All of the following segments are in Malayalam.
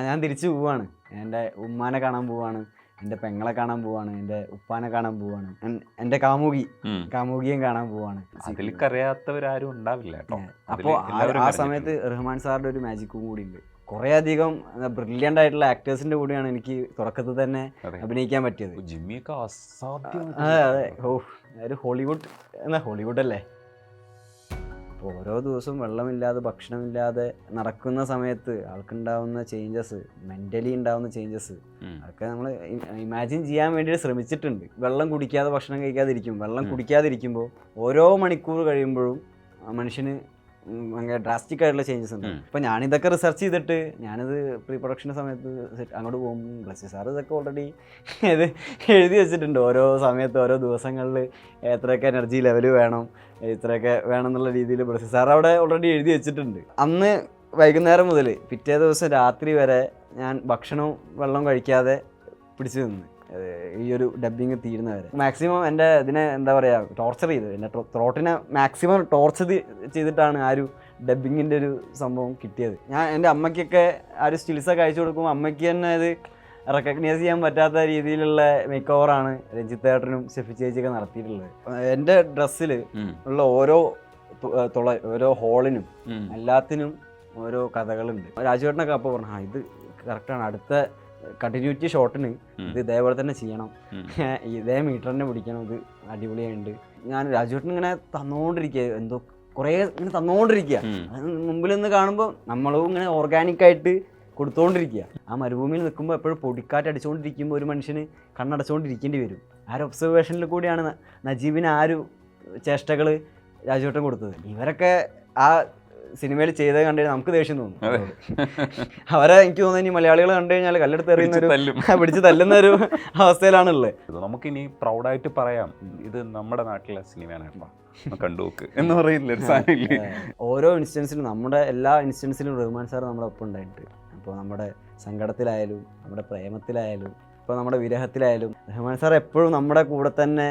ഞാൻ തിരിച്ചു പോവാണ്. എൻ്റെ ഉമ്മാനെ കാണാൻ പോവാണ്, എൻ്റെ പെങ്ങളെ കാണാൻ പോവാണ്, എൻ്റെ ഉപ്പാനെ കാണാൻ പോവാണ്, എൻ്റെ കാമുകിയും കാണാൻ പോവാണ്. അതിലേക്കറിയാത്തവരാരും ഉണ്ടാവില്ല കേട്ടോ. അപ്പോൾ ആ സമയത്ത് റഹ്മാൻ സാറിൻ്റെ ഒരു മാജിക്കും കൂടി ഉണ്ട്. കുറേ അധികം ബ്രില്യൻ്റ് ആയിട്ടുള്ള ആക്ടേഴ്സിൻ്റെ കൂടെയാണ് എനിക്ക് തുടക്കത്തിൽ തന്നെ അഭിനയിക്കാൻ പറ്റിയത്. ജിമ്മിയൊക്കെ അസാധ്യം. അതെ. ഒരു ഹോളിവുഡ് അല്ലേ. അപ്പോൾ ഓരോ ദിവസവും വെള്ളമില്ലാതെ ഭക്ഷണമില്ലാതെ നടക്കുന്ന സമയത്ത് ആൾക്കുണ്ടാവുന്ന ചേഞ്ചസ്, മെൻ്റലി ഉണ്ടാവുന്ന ചേഞ്ചസ് അതൊക്കെ നമ്മൾ ഇമാജിൻ ചെയ്യാൻ വേണ്ടിയിട്ട് ശ്രമിച്ചിട്ടുണ്ട്. വെള്ളം കുടിക്കാതെ ഭക്ഷണം കഴിക്കാതിരിക്കും. വെള്ളം കുടിക്കാതിരിക്കുമ്പോൾ ഓരോ മണിക്കൂർ കഴിയുമ്പോഴും മനുഷ്യന് ഭയങ്കര ഡ്രാസ്റ്റിക് ആയിട്ടുള്ള ചേഞ്ചസ് ഉണ്ട്. അപ്പോൾ ഞാനിതൊക്കെ റിസർച്ച് ചെയ്തിട്ട് ഞാനിത് പ്രീ പ്രൊഡക്ഷൻ സമയത്ത് അങ്ങോട്ട് പോകുമ്പോൾ ബ്ലസ്സി സാർ ഇതൊക്കെ ഓൾറെഡി ഇത് എഴുതി വെച്ചിട്ടുണ്ട്. ഓരോ സമയത്ത് ഓരോ ദിവസങ്ങളിൽ എത്രയൊക്കെ എനർജി ലെവൽ വേണം, ഇത്രയൊക്കെ വേണം എന്നുള്ള രീതിയിൽ ബ്ലസ്സി സാർ അവിടെ ഓൾറെഡി എഴുതി വെച്ചിട്ടുണ്ട്. അന്ന് വൈകുന്നേരം മുതൽ പിറ്റേ ദിവസം രാത്രി വരെ ഞാൻ ഭക്ഷണവും വെള്ളവും കഴിക്കാതെ പിടിച്ചു നിന്ന് ഈ ഒരു ഡബ്ബിങ് തീരുന്നവരെ. മാക്സിമം എൻ്റെ ഇതിനെ എന്താ പറയുക, ടോർച്ചർ ചെയ്ത് എൻ്റെ ത്രോട്ടിനെ മാക്സിമം ടോർച്ചർ ചെയ്തിട്ടാണ് ആ ഒരു ഡബ്ബിങ്ങിൻ്റെ ഒരു സംഭവം കിട്ടിയത്. ഞാൻ എൻ്റെ അമ്മയ്ക്കൊക്കെ ആ ഒരു സ്റ്റിൽസൊക്കെ അയച്ചു കൊടുക്കുമ്പോൾ അമ്മയ്ക്ക് തന്നെ ഇത് റെക്കഗ്നൈസ് ചെയ്യാൻ പറ്റാത്ത രീതിയിലുള്ള മേക്ക് ഓവറാണ് രഞ്ജിത്ത് ഏട്ടനും ഷെഫി ചേച്ചിയൊക്കെ നടത്തിയിട്ടുള്ളത്. എൻ്റെ ഡ്രസ്സിൽ ഉള്ള ഓരോ ഹോളിനും എല്ലാത്തിനും ഓരോ കഥകളുണ്ട്. രാജുവേട്ടനൊക്കെ അപ്പോൾ പറഞ്ഞു ഇത് കറക്റ്റാണ്, അടുത്ത കണ്ടിന്യൂറ്റി ഷോട്ടിന് ഇത് ഇതേപോലെ തന്നെ ചെയ്യണം, ഇതേ മീറ്റർ തന്നെ പിടിക്കണം, ഇത് അടിപൊളിയായിട്ടുണ്ട്. ഞാൻ രാജുവേട്ടൻ ഇങ്ങനെ തന്നുകൊണ്ടിരിക്കുക, എന്തോ കുറേ ഇങ്ങനെ തന്നുകൊണ്ടിരിക്കുക. മുമ്പിൽ നിന്ന് കാണുമ്പോൾ നമ്മളും ഇങ്ങനെ ഓർഗാനിക്കായിട്ട് കൊടുത്തുകൊണ്ടിരിക്കുക. ആ മരുഭൂമിയിൽ നിൽക്കുമ്പോൾ എപ്പോഴും പൊടിക്കാറ്റ് അടിച്ചുകൊണ്ടിരിക്കുമ്പോൾ ഒരു മനുഷ്യന് കണ്ണടച്ചുകൊണ്ടിരിക്കേണ്ടി വരും. ആ ഒരു ഒബ്സർവേഷനിൽ കൂടിയാണ് നജീബിന് ആ ഒരു ചേഷ്ടകൾ രാജുവേട്ടൻ കൊടുത്തത്. ഇവരൊക്കെ ആ സിനിമയിൽ ചെയ്തത് കണ്ടു കഴിഞ്ഞാൽ നമുക്ക് ദേഷ്യം തോന്നും. അവരെ എനിക്ക് തോന്നുന്നു ഇനി മലയാളികൾ കണ്ടു കഴിഞ്ഞാൽ കല്ലെടുത്ത് എറിയുന്ന പിടിച്ച് തല്ലുന്ന ഒരു അവസ്ഥയിലാണുള്ളത്. നമുക്കിനി പ്രൗഡായിട്ട് പറയാം, ഇത് നമ്മുടെ നാട്ടിലെ സിനിമയാണ് കണ്ടുനോക്ക് എന്ന് പറയുന്നില്ല. ഓരോ ഇൻസ്റ്റൻസിലും എല്ലാ ഇൻസ്റ്റൻസിലും റഹ്മാൻ സാർ നമ്മുടെ ഒപ്പം ഉണ്ടായിട്ട്, ഇപ്പോൾ നമ്മുടെ സങ്കടത്തിലായാലും നമ്മുടെ പ്രേമത്തിലായാലും ഇപ്പോൾ നമ്മുടെ വിരഹത്തിലായാലും റഹ്മാൻ സാർ എപ്പോഴും നമ്മുടെ കൂടെ തന്നെ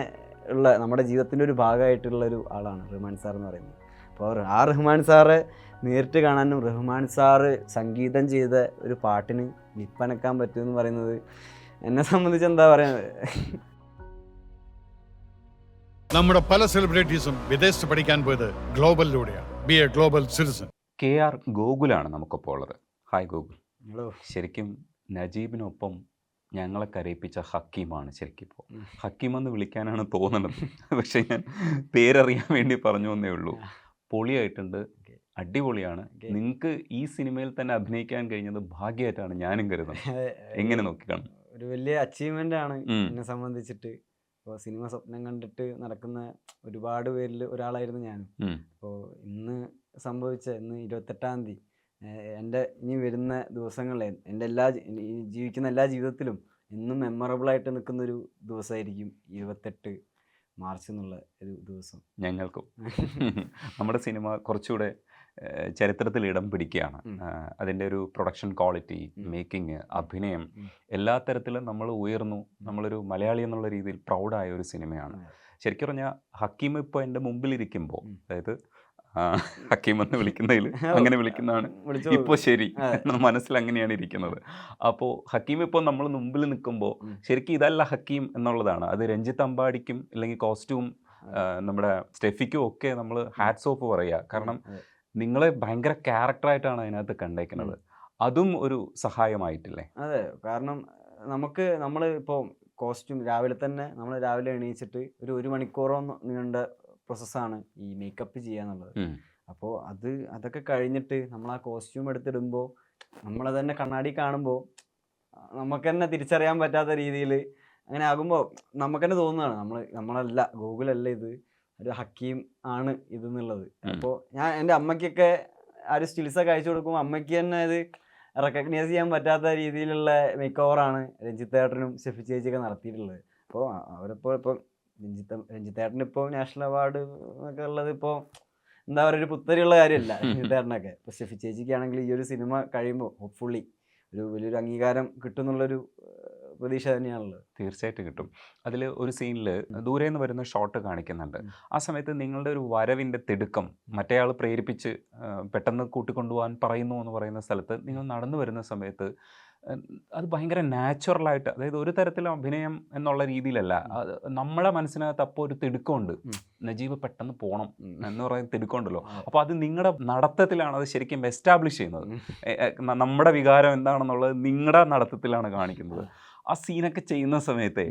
ഉള്ള, നമ്മുടെ ജീവിതത്തിൻ്റെ ഒരു ഭാഗമായിട്ടുള്ള ഒരു ആളാണ് റഹ്മാൻ സാർ എന്ന് പറയുന്നത്. അപ്പോൾ ആ റഹ്മാൻ സാറെ നേരിട്ട് കാണാനും റഹ്മാൻ സാറ് സംഗീതം ചെയ്ത ഒരു പാട്ടിന് നിപ്പനക്കാൻ പറ്റുമെന്ന് പറയുന്നത് എന്നെ സംബന്ധിച്ച് എന്താ പറയുന്നത്. നമ്മുടെ പല സെലിബ്രിറ്റീസും വിദേശത്ത് പഠിക്കാൻ പോയത് ഗ്ലോബലിലൂടെയാണ്. Be a global citizen. KR ഗോകുലാണ് നമുക്കിപ്പോൾ ഉള്ളത്. ഹായ് ഗോകുൽ. ശരിക്കും നജീബിനൊപ്പം ഞങ്ങളെ കരയിപ്പിച്ച ഹക്കീമാണ്. ശരിക്കും ഇപ്പോൾ ഹക്കീം എന്ന് വിളിക്കാനാണ് തോന്നുന്നത്, പക്ഷേ ഞാൻ പേരറിയാൻ വേണ്ടി പറഞ്ഞു എന്നേ ഉള്ളൂ. പൊളിയായിട്ടുണ്ട്, അടിപൊളിയാണ്. നിങ്ങൾക്ക് ഈ സിനിമയിൽ തന്നെ അഭിനയിക്കാൻ കഴിഞ്ഞത് ഭാഗ്യമായിട്ടാണ് ഞാനും കരുതുന്നത്. എങ്ങനെ നോക്കിക്കാണും? ഒരു വലിയ അച്ചീവ്മെൻ്റ് ആണ് എന്നെ സംബന്ധിച്ചിട്ട്. ഇപ്പോൾ സിനിമ സ്വപ്നം കണ്ടിട്ട് നടക്കുന്ന ഒരുപാട് പേരിൽ ഒരാളായിരുന്നു ഞാനും. അപ്പോൾ ഇന്ന് 28-ാം തീയതി എൻ്റെ ഇനി വരുന്ന ദിവസങ്ങളിൽ എൻ്റെ ജീവിക്കുന്ന എല്ലാ ജീവിതത്തിലും എന്നും മെമ്മറബിളായിട്ട് നിൽക്കുന്നൊരു ദിവസമായിരിക്കും 28 മാർച്ച് എന്നുള്ള ഒരു ദിവസം. ഞങ്ങൾക്കും നമ്മുടെ സിനിമ കുറച്ചുകൂടെ ചരിത്രത്തിൽ ഇടം പിടിക്കുകയാണ്. അതിൻ്റെ ഒരു പ്രൊഡക്ഷൻ ക്വാളിറ്റി, മേക്കിംഗ്, അഭിനയം എല്ലാ തരത്തിലും നമ്മൾ ഉയർന്നു. നമ്മളൊരു മലയാളി എന്നുള്ള രീതിയിൽ പ്രൗഡായ ഒരു സിനിമയാണ്. ശരിക്കും പറഞ്ഞാൽ ഹക്കീം ഇപ്പോൾ എൻ്റെ മുമ്പിലിരിക്കുമ്പോൾ, അതായത് ഹക്കീം എന്ന് വിളിക്കുന്നതിൽ അങ്ങനെ വിളിക്കുന്നതാണ് ഇപ്പോൾ ശരി, മനസ്സിൽ അങ്ങനെയാണ് ഇരിക്കുന്നത്. അപ്പോൾ ഹക്കീം ഇപ്പോൾ നമ്മൾ മുമ്പിൽ നിൽക്കുമ്പോൾ ശരിക്കും ഇതല്ല ഹക്കീം എന്നുള്ളതാണ്. അത് രഞ്ജിത്ത് അമ്പാടിക്കും അല്ലെങ്കിൽ കോസ്റ്റ്യൂം നമ്മുടെ സ്റ്റെഫിക്കും ഒക്കെ നമ്മൾ ഹാറ്റ്സ് ഓഫ് പറയുക. കാരണം നിങ്ങളെ ഭയങ്കര ക്യാരക്ടറായിട്ടാണ് അതിനകത്ത് കണ്ടേക്കുന്നത്. അതും ഒരു സഹായമായിട്ടില്ലേ? അതെ, കാരണം നമ്മൾ ഇപ്പോൾ കോസ്റ്റ്യൂം രാവിലെ എണീച്ചിട്ട് ഒരു മണിക്കൂറോ നീണ്ട പ്രോസസ്സാണ് ഈ മേക്കപ്പ് ചെയ്യുക എന്നുള്ളത്. അപ്പോൾ അതൊക്കെ കഴിഞ്ഞിട്ട് നമ്മൾ ആ കോസ്റ്റ്യൂം എടുത്തിടുമ്പോൾ നമ്മളെ തന്നെ കണ്ണാടി കാണുമ്പോൾ നമുക്ക് തന്നെ തിരിച്ചറിയാൻ പറ്റാത്ത രീതിയിൽ അങ്ങനെ ആകുമ്പോൾ നമുക്ക് തന്നെ തോന്നുന്നതാണ് നമ്മളല്ല, ഗൂഗിളല്ല ഇത്, ഒരു ഹക്കീം ആണ് ഇതെന്നുള്ളത്. അപ്പോൾ ഞാൻ എൻ്റെ അമ്മയ്ക്കൊക്കെ ആ ഒരു സ്റ്റിൽസൊക്കെ അയച്ചു കൊടുക്കുമ്പോൾ അമ്മയ്ക്ക് തന്നെ ഇത് റെക്കഗ്നൈസ് ചെയ്യാൻ പറ്റാത്ത രീതിയിലുള്ള മേക്ക് ഓവറാണ് രഞ്ജിത്ത് ഏട്ടനും ഷെഫി ചേച്ചിയൊക്കെ നടത്തിയിട്ടുള്ളത്. അപ്പോൾ അവരിപ്പോൾ രഞ്ജിത്തേട്ടനിപ്പോൾ നാഷണൽ അവാർഡ് എന്നൊക്കെ ഉള്ളത് ഇപ്പോൾ എന്താ പറയുക, ഒരു പുത്തരിയുള്ള കാര്യമല്ല രഞ്ജിത്തേട്ടനൊക്കെ. ഇപ്പോൾ ഷെഫി ചേച്ചിക്കാണെങ്കിൽ ഈ ഒരു സിനിമ കഴിയുമ്പോൾ ഹോപ്പ്ഫുള്ളി വലിയൊരു അംഗീകാരം കിട്ടുമെന്നുള്ളൊരു പ്രതീക്ഷ തന്നെയാണുള്ളത്. തീർച്ചയായിട്ടും കിട്ടും. അതിൽ ഒരു സീനിൽ ദൂരെ നിന്ന് വരുന്ന ഷോട്ട് കാണിക്കുന്നുണ്ട്. ആ സമയത്ത് നിങ്ങളുടെ ഒരു വരവിൻ്റെ തിടുക്കം മറ്റേയാൾ പ്രേരിപ്പിച്ച് പെട്ടെന്ന് കൂട്ടിക്കൊണ്ടുപോകാൻ പറയുന്നു എന്ന് പറയുന്ന സ്ഥലത്ത് നിങ്ങൾ നടന്നു വരുന്ന സമയത്ത് അത് ഭയങ്കര നാച്ചുറലായിട്ട്, അതായത് ഒരു തരത്തിലും അഭിനയം എന്നുള്ള രീതിയിലല്ല, നമ്മളെ മനസ്സിനകത്ത് അപ്പോൾ ഒരു തിടുക്കമുണ്ട്, നജീബ് പെട്ടെന്ന് പോകണം എന്ന് പറയുന്ന തിടുക്കമുണ്ടല്ലോ. അപ്പോൾ അത് നിങ്ങളുടെ നടത്തത്തിലാണ് അത് ശരിക്കും എസ്റ്റാബ്ലിഷ് ചെയ്യുന്നത്. നമ്മുടെ വികാരം എന്താണെന്നുള്ളത് നിങ്ങളുടെ നടത്തത്തിലാണ് കാണിക്കുന്നത്. ആ സീനൊക്കെ ചെയ്യുന്ന സമയത്തെ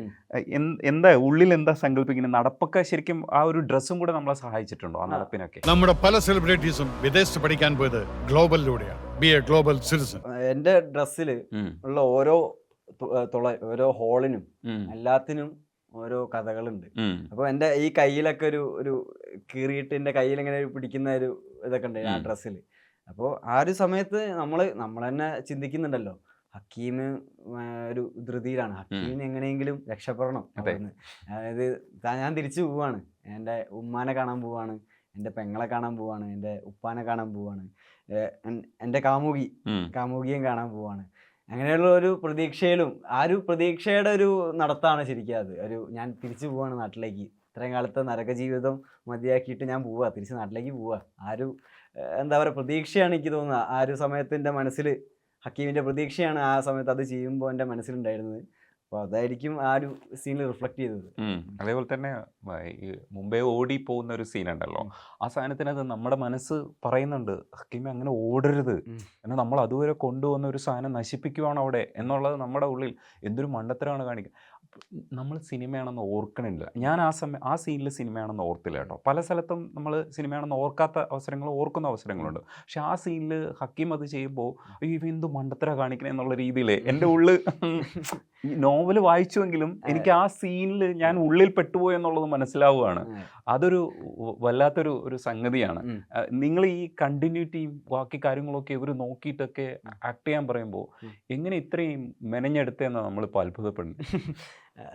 എന്താ ഉള്ളിൽ എന്താ സങ്കല്പിക്കുന്നത്? നടപ്പൊക്കെ ശരിക്കും ആ ഒരു ഡ്രസ്സും കൂടെ നമ്മളെ സഹായിച്ചിട്ടുണ്ടോ ആ നടപ്പിനൊക്കെ? നമ്മുടെ പല സെലിബ്രിറ്റീസും വിദേശത്ത് പഠിക്കാൻ പോയത് ഗ്ലോബലിലൂടെയാണ്. Be a global citizen. എൻ്റെ ഡ്രസ്സിൽ ഉള്ള ഓരോ ഓരോ ഹോളിനും എല്ലാത്തിനും ഓരോ കഥകളുണ്ട്. അപ്പോൾ എൻ്റെ ഈ കയ്യിലൊക്കെ ഒരു കീറിയിട്ട് എൻ്റെ കയ്യിൽ ഇങ്ങനെ പിടിക്കുന്ന ഒരു ഇതൊക്കെ ഉണ്ട് ആ ഡ്രസ്സിൽ. അപ്പോൾ ആ ഒരു സമയത്ത് നമ്മൾ തന്നെ ചിന്തിക്കുന്നുണ്ടല്ലോ, ഹക്കീം ഒരു ധൃതിയിലാണ്, ഹക്കീമിന് എങ്ങനെയെങ്കിലും രക്ഷപ്പെടണം അവിടുന്ന്. അതായത് ഞാൻ തിരിച്ചു പോവാണ്, എൻ്റെ ഉമ്മാനെ കാണാൻ പോവാണ്, എൻ്റെ പെങ്ങളെ കാണാൻ പോവാണ്, എൻ്റെ ഉപ്പാനെ കാണാൻ പോവാണ്, എൻ്റെ കാമുകിയും കാണാൻ പോവാണ്. അങ്ങനെയുള്ള ഒരു പ്രതീക്ഷയിലും ആ ഒരു പ്രതീക്ഷയുടെ ഒരു നടത്താണ് ശരിക്കും അത്. ഞാൻ തിരിച്ചു പോവാണ് നാട്ടിലേക്ക്, ഇത്രയും കാലത്തെ നരക ജീവിതം മതിയാക്കിയിട്ട് ഞാൻ പോവുക, തിരിച്ച് നാട്ടിലേക്ക് പോവുക. ആ ഒരു എന്താ പറയുക പ്രതീക്ഷയാണ് എനിക്ക് തോന്നുന്നത്. ആ ഒരു സമയത്ത് എൻ്റെ മനസ്സിൽ ഹക്കീമിൻ്റെ പ്രതീക്ഷയാണ് ആ സമയത്ത് അത് ചെയ്യുമ്പോൾ എൻ്റെ മനസ്സിലുണ്ടായിരുന്നത്. അപ്പോൾ അതായിരിക്കും ആ ഒരു സീനിൽ റിഫ്ലക്ട് ചെയ്തത്. അതേപോലെ തന്നെ മുമ്പേ ഓടി പോകുന്ന ഒരു സീനുണ്ടല്ലോ, ആ സാധനത്തിനകത്ത് നമ്മുടെ മനസ്സ് പറയുന്നുണ്ട് ഹക്കീമെ അങ്ങനെ ഓടരുത്, എന്നാൽ നമ്മൾ അതുവരെ കൊണ്ടുവന്ന ഒരു സാധനം നശിപ്പിക്കുവാണ് അവിടെ എന്നുള്ളത് നമ്മുടെ ഉള്ളിൽ എന്തൊരു മണ്ടത്തരമാണ് കാണിക്കുക. നമ്മൾ സിനിമയാണെന്ന് ഓർക്കണില്ല. ഞാൻ ആ സീനിൽ സിനിമയാണെന്ന് ഓർത്തില്ല കേട്ടോ. പല സ്ഥലത്തും നമ്മൾ സിനിമയാണെന്ന് ഓർക്കാത്ത അവസരങ്ങൾ, ഓർക്കുന്ന അവസരങ്ങളുണ്ട്. പക്ഷെ ആ സീനിൽ ഹക്കീം അത് ചെയ്യുമ്പോൾ എന്ത് മണ്ടത്തര കാണിക്കണേ എന്നുള്ള രീതിയിൽ എൻ്റെ ഉള്ളിൽ ഈ നോവൽ വായിച്ചുവെങ്കിലും എനിക്ക് ആ സീനിൽ ഞാൻ ഉള്ളിൽ പെട്ടുപോയി എന്നുള്ളത് മനസ്സിലാവുകയാണ്. അതൊരു വല്ലാത്തൊരു സംഗതിയാണ്. നിങ്ങൾ ഈ കണ്ടിന്യൂറ്റിയും ബാക്കി കാര്യങ്ങളൊക്കെ ഇവർ നോക്കിയിട്ടൊക്കെ ആക്ട് ചെയ്യാൻ പറയുമ്പോൾ എങ്ങനെ ഇത്രയും മെനഞ്ഞെടുത്തേന്നാണ് നമ്മളിപ്പോൾ അത്ഭുതപ്പെടുന്നത്.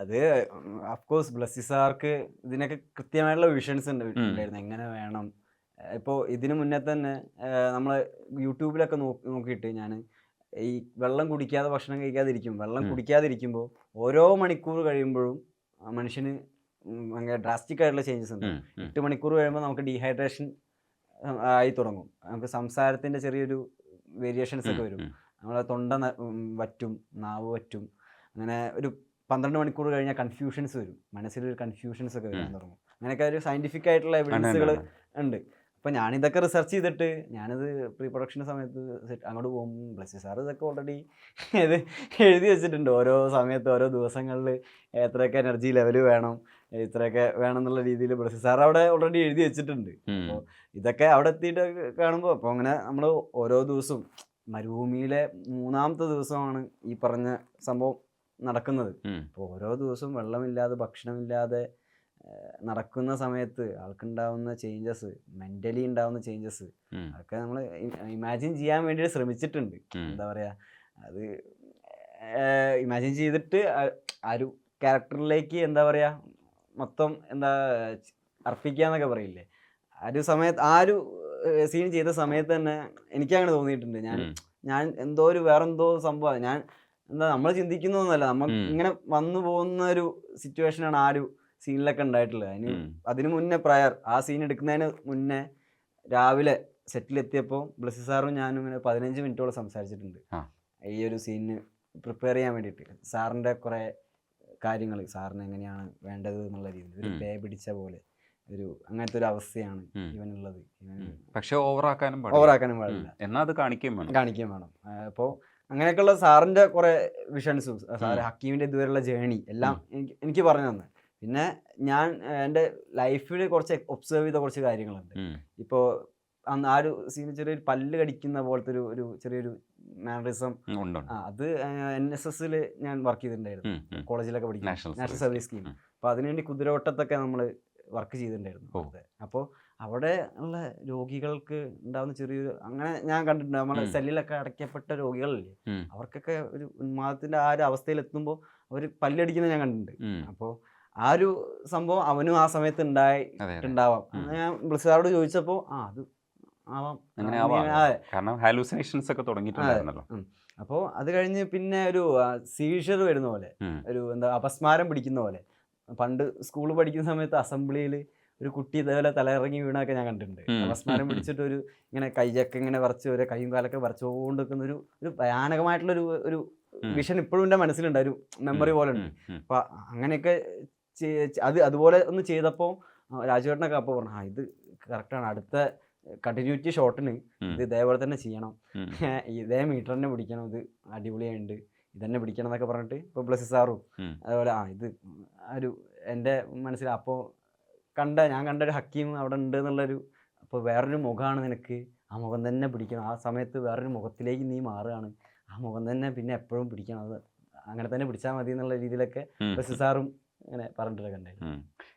അത് അഫ്കോഴ്സ് ബ്ലസ്സി സാർക്ക് ഇതിനൊക്കെ കൃത്യമായിട്ടുള്ള വിഷൻസ് ഉണ്ടായിരുന്നു, എങ്ങനെ വേണം. ഇപ്പോൾ ഇതിനു മുന്നേ തന്നെ നമ്മൾ യൂട്യൂബിലൊക്കെ നോക്കിയിട്ട് ഞാൻ ഈ വെള്ളം കുടിക്കാതെ ഭക്ഷണം കഴിക്കാതിരിക്കും, വെള്ളം കുടിക്കാതിരിക്കുമ്പോൾ ഓരോ മണിക്കൂർ കഴിയുമ്പോഴും മനുഷ്യന് ഭയങ്കര ഡ്രാസ്റ്റിക് ആയിട്ടുള്ള ചേഞ്ചസ് ഉണ്ട്. 8 മണിക്കൂർ കഴിയുമ്പോൾ നമുക്ക് ഡീഹൈഡ്രേഷൻ ആയി തുടങ്ങും, നമുക്ക് സംസാരത്തിൻ്റെ ചെറിയൊരു വേരിയേഷൻസ് ഒക്കെ വരും, നമ്മളെ തൊണ്ട വറ്റും, നാവ് വറ്റും. അങ്ങനെ ഒരു 12 മണിക്കൂർ കഴിഞ്ഞാൽ കൺഫ്യൂഷൻസ് വരും, മനസ്സിലൊരു കൺഫ്യൂഷൻസ് ഒക്കെ വരാൻ തുടങ്ങും. അങ്ങനെയൊക്കെ ഒരു സയൻറ്റിഫിക് ആയിട്ടുള്ള എവിഡൻസുകൾ ഉണ്ട്. അപ്പോൾ ഞാനിതൊക്കെ റിസർച്ച് ചെയ്തിട്ട് ഞാനിത് പ്രീ പ്രൊഡക്ഷൻ സമയത്ത് അങ്ങോട്ട് പോകുമ്പോൾ ബ്ലസ്സി സാർ ഇതൊക്കെ ഓൾറെഡി ഇത് എഴുതി വെച്ചിട്ടുണ്ട്. ഓരോ സമയത്ത് ഓരോ ദിവസങ്ങളിൽ എത്രയൊക്കെ എനർജി ലെവൽ വേണം, ഇത്രയൊക്കെ വേണം എന്നുള്ള രീതിയിൽ ബ്ലസ്സി സാർ അവിടെ ഓൾറെഡി എഴുതി വെച്ചിട്ടുണ്ട്. അപ്പോൾ ഇതൊക്കെ അവിടെ എത്തിയിട്ട് കാണുമ്പോൾ അപ്പോൾ അങ്ങനെ നമ്മൾ ഓരോ ദിവസവും മരുഭൂമിയിലെ 3-ാമത്തെ ദിവസമാണ് ഈ പറഞ്ഞ സംഭവം നടക്കുന്നത്. അപ്പോൾ ഓരോ ദിവസവും വെള്ളമില്ലാതെ ഭക്ഷണമില്ലാതെ നടക്കുന്ന സമയത്ത് ആൾക്കുണ്ടാവുന്ന ചേഞ്ചസ്, മെൻ്റലി ഉണ്ടാവുന്ന ചേഞ്ചസ് അതൊക്കെ നമ്മൾ ഇമാജിൻ ചെയ്യാൻ വേണ്ടിയിട്ട് ശ്രമിച്ചിട്ടുണ്ട്. എന്താ പറയുക, അത് ഇമാജിൻ ചെയ്തിട്ട് ആ ഒരു ക്യാരക്ടറിലേക്ക് എന്താ പറയുക മൊത്തം എന്താ അർപ്പിക്കുക എന്നൊക്കെ പറയില്ലേ, ആ ഒരു സമയത്ത് ആ ഒരു സീൻ ചെയ്ത സമയത്ത് തന്നെ എനിക്കങ്ങനെ തോന്നിയിട്ടുണ്ട്. ഞാൻ എന്തോ വേറെന്തോ സംഭവം, ഞാൻ എന്താ നമ്മൾ ചിന്തിക്കുന്നതൊന്നുമല്ല, നമ്മൾ ഇങ്ങനെ വന്നു പോകുന്ന ഒരു സിറ്റുവേഷനാണ് ആ ഒരു സീനിലൊക്കെ ഉണ്ടായിട്ടുള്ളത്. അതിന് മുന്നേ ആ സീൻ എടുക്കുന്നതിന് മുന്നേ രാവിലെ സെറ്റിലെത്തിയപ്പോൾ ബ്ലസ്സി സാറും ഞാനും ഇങ്ങനെ 15 മിനിറ്റോളം സംസാരിച്ചിട്ടുണ്ട് ഈ ഒരു സീനിന് പ്രിപ്പയർ ചെയ്യാൻ വേണ്ടിയിട്ട്. സാറിൻ്റെ കുറേ കാര്യങ്ങൾ, സാറിന് എങ്ങനെയാണ് വേണ്ടത് എന്നുള്ള രീതിയിൽ ഒരു പേ പിടിച്ച പോലെ അങ്ങനത്തെ ഒരു അവസ്ഥയാണ് ഇവനുള്ളത്. പക്ഷെ ഓവറാക്കാനും പാടില്ല, എന്നാൽ അത് കാണിക്കുകയും വേണം. അപ്പോൾ അങ്ങനെയൊക്കെയുള്ള സാറിൻ്റെ കുറേ വിഷൻസും സാറ് ഹക്കീമിൻ്റെ ഇതുവരെയുള്ള ജേണി എല്ലാം എനിക്ക് പറഞ്ഞു തന്നെ. പിന്നെ ഞാൻ എൻ്റെ ലൈഫിൽ കുറച്ച് ഒബ്സർവ് ചെയ്ത കുറച്ച് കാര്യങ്ങളുണ്ട്. ഇപ്പോൾ അന്ന് ആ ഒരു സീന് ചെറിയൊരു പല്ല് കടിക്കുന്ന പോലത്തെ ഒരു ചെറിയൊരു മാനറിസം, അത് NSSൽ ഞാൻ വർക്ക് ചെയ്തിട്ടുണ്ടായിരുന്നു, കോളേജിലൊക്കെ പഠിക്കുന്ന നാഷണൽ സർവീസ് സ്കീം. അപ്പോൾ അതിനുവേണ്ടി കുതിരവട്ടത്തൊക്കെ നമ്മൾ വർക്ക് ചെയ്തിട്ടുണ്ടായിരുന്നു. അപ്പോൾ അവിടെ ഉള്ള രോഗികൾക്ക് ഉണ്ടാകുന്ന ചെറിയൊരു അങ്ങനെ ഞാൻ കണ്ടിട്ടുണ്ട്, നമ്മളെ സെല്ലിലൊക്കെ അടയ്ക്കപ്പെട്ട രോഗികളില്ലേ, അവർക്കൊക്കെ ഒരു ഉന്മാദത്തിൻ്റെ ആ ഒരു അവസ്ഥയിലെത്തുമ്പോൾ അവർ പല്ലടിക്കുന്നത് ഞാൻ കണ്ടിട്ടുണ്ട്. അപ്പോൾ ആ ഒരു സംഭവം അവനും ആ സമയത്ത് ഉണ്ടാവാം. ഞാൻ ബ്ലസ്സി സാറോട് ചോദിച്ചപ്പോൾ അത് ആവാം, കാരണം ഹാലൂസിനേഷൻസ് ഒക്കെ തുടങ്ങിയിട്ടുണ്ടായിരുന്നല്ലോ. അപ്പോൾ അത് കഴിഞ്ഞ് പിന്നെ ഒരു സീഷർ വരുന്ന പോലെ, ഒരു എന്താ അപസ്മാരം പിടിക്കുന്ന പോലെ. പണ്ട് സ്കൂൾ പഠിക്കുന്ന സമയത്ത് അസംബ്ലിയിൽ ഒരു കുട്ടി ഇതേപോലെ തലയിറങ്ങി വീണൊക്കെ ഞാൻ കണ്ടിട്ടുണ്ട്. അപസ്മാരം പിടിച്ചിട്ട് ഒരു ഇങ്ങനെ കൈയൊക്കെ ഇങ്ങനെ വരച്ച് ഒരു കൈയും കാലൊക്കെ വരച്ചുകൊണ്ട് നിൽക്കുന്ന ഒരു ഭയാനകമായിട്ടുള്ളൊരു ഒരു വിഷൻ ഇപ്പോഴും എൻ്റെ മനസ്സിലുണ്ട്, ഒരു മെമ്മറി പോലെ ഉണ്ട്. അപ്പം അങ്ങനെയൊക്കെ അതുപോലെ ഒന്ന് ചെയ്തപ്പോൾ രാജുവേട്ടനൊക്കെ അപ്പോൾ പറഞ്ഞു, ഇത് കറക്റ്റാണ്, അടുത്ത കണ്ടിന്യൂറ്റി ഷോട്ടിന് ഇത് ഇതേപോലെ തന്നെ ചെയ്യണം, ഇതേ മീറ്റർ തന്നെ പിടിക്കണം, ഇത് അടിപൊളിയായിട്ടുണ്ട്, ഇതന്നെ പിടിക്കണം എന്നൊക്കെ പറഞ്ഞിട്ട് ഇപ്പോൾ ബ്ലസ്സി സാറും അതുപോലെ ഇത് ഒരു എൻ്റെ മനസ്സിൽ അപ്പോൾ ഞാൻ കണ്ട ഒരു ഹക്കീം അവിടെ ഉണ്ട് എന്നുള്ളൊരു, അപ്പോൾ വേറൊരു മുഖമാണ് നിനക്ക്, ആ മുഖം തന്നെ പിടിക്കണം, ആ സമയത്ത് വേറൊരു മുഖത്തിലേക്ക് നീ മാറുകയാണ്, ആ മുഖം തന്നെ പിന്നെ എപ്പോഴും പിടിക്കണം, അത് അങ്ങനെ തന്നെ പിടിച്ചാൽ മതി എന്നുള്ള രീതിയിലൊക്കെ ബ്ലസ്സി സാറും അങ്ങനെ പറഞ്ഞിട്ടൊക്കെ ഉണ്ടായിരുന്നു.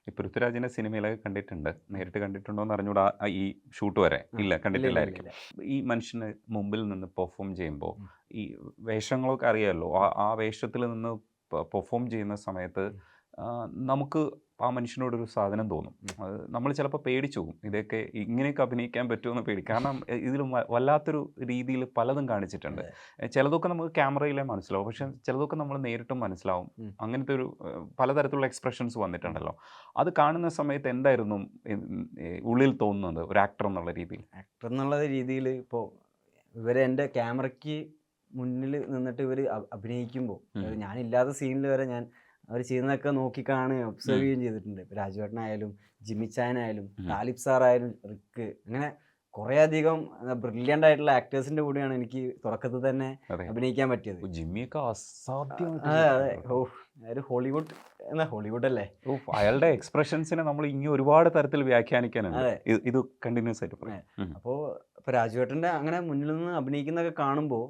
ഈ പൃഥ്വിരാജിന്റെ സിനിമയിലൊക്കെ കണ്ടിട്ടുണ്ട്, നേരിട്ട് കണ്ടിട്ടുണ്ടോ എന്ന് അറിഞ്ഞൂടാ, ഈ ഷൂട്ട് വരെ ഇല്ല, കണ്ടിട്ടില്ലായിരിക്കും. ഈ മനുഷ്യന് മുമ്പിൽ നിന്ന് പെർഫോം ചെയ്യുമ്പോൾ ഈ വേഷങ്ങളൊക്കെ അറിയാമല്ലോ, ആ വേഷത്തിൽ നിന്ന് പെർഫോം ചെയ്യുന്ന സമയത്ത് നമുക്ക് ആ മനുഷ്യനോടൊരു സാധനം തോന്നും. നമ്മൾ ചിലപ്പോൾ പേടിച്ചു പോകും, ഇതൊക്കെ ഇങ്ങനെയൊക്കെ അഭിനയിക്കാൻ പറ്റുമെന്ന് കാരണം ഇതിൽ വല്ലാത്തൊരു രീതിയിൽ പലതും കാണിച്ചിട്ടുണ്ട്. ചിലതൊക്കെ നമുക്ക് ക്യാമറയിലെ മനസ്സിലാവും, പക്ഷെ ചിലതൊക്കെ നമ്മൾ നേരിട്ടും മനസ്സിലാവും. അങ്ങനത്തെ ഒരു പലതരത്തിലുള്ള എക്സ്പ്രഷൻസ് വന്നിട്ടുണ്ടല്ലോ. അത് കാണുന്ന സമയത്ത് എന്തായിരുന്നു ഉള്ളിൽ തോന്നുന്നത് ഒരു ആക്ടർ എന്നുള്ള രീതിയിൽ? ആക്ടർ എന്നുള്ള രീതിയിൽ ഇപ്പോൾ ഇവരെ എൻ്റെ ക്യാമറയ്ക്ക് മുന്നിൽ നിന്നിട്ട് ഇവർ അഭിനയിക്കുമ്പോൾ ഞാനില്ലാത്ത സീനിൽ വരെ ഞാൻ അവർ ചെയ്യുന്നതൊക്കെ നോക്കിക്കാണ് ഒബ്സർവ് ചെയ്യുകയും ചെയ്തിട്ടുണ്ട്. ഇപ്പോൾ രാജുവേട്ടനായാലും ജിമ്മിച്ചാനായാലും താലിബ് സാറായാലും റിക്ക്, അങ്ങനെ കുറേ അധികം ബ്രില്യൻ്റ് ആയിട്ടുള്ള ആക്ടേഴ്സിൻ്റെ കൂടെയാണ് എനിക്ക് തുടക്കത്തിൽ തന്നെ അഭിനയിക്കാൻ പറ്റിയത്. ജിമ്മിയൊക്കെ അസാധ്യം. അതെ, ഒരു ഹോളിവുഡ് അല്ലേ. അയാളുടെ എക്സ്പ്രഷൻസിനെ നമ്മൾ ഇങ്ങനെ ഒരുപാട് തരത്തിൽ വ്യാഖ്യാനിക്കാനുണ്ട്. ഇത് കണ്ടിന്യൂസ് ആയിട്ട് പറയാം. അപ്പോൾ ഇപ്പോൾ രാജുവേട്ടൻ്റെ അങ്ങനെ മുന്നിൽ നിന്ന് അഭിനയിക്കുന്നതൊക്കെ കാണുമ്പോൾ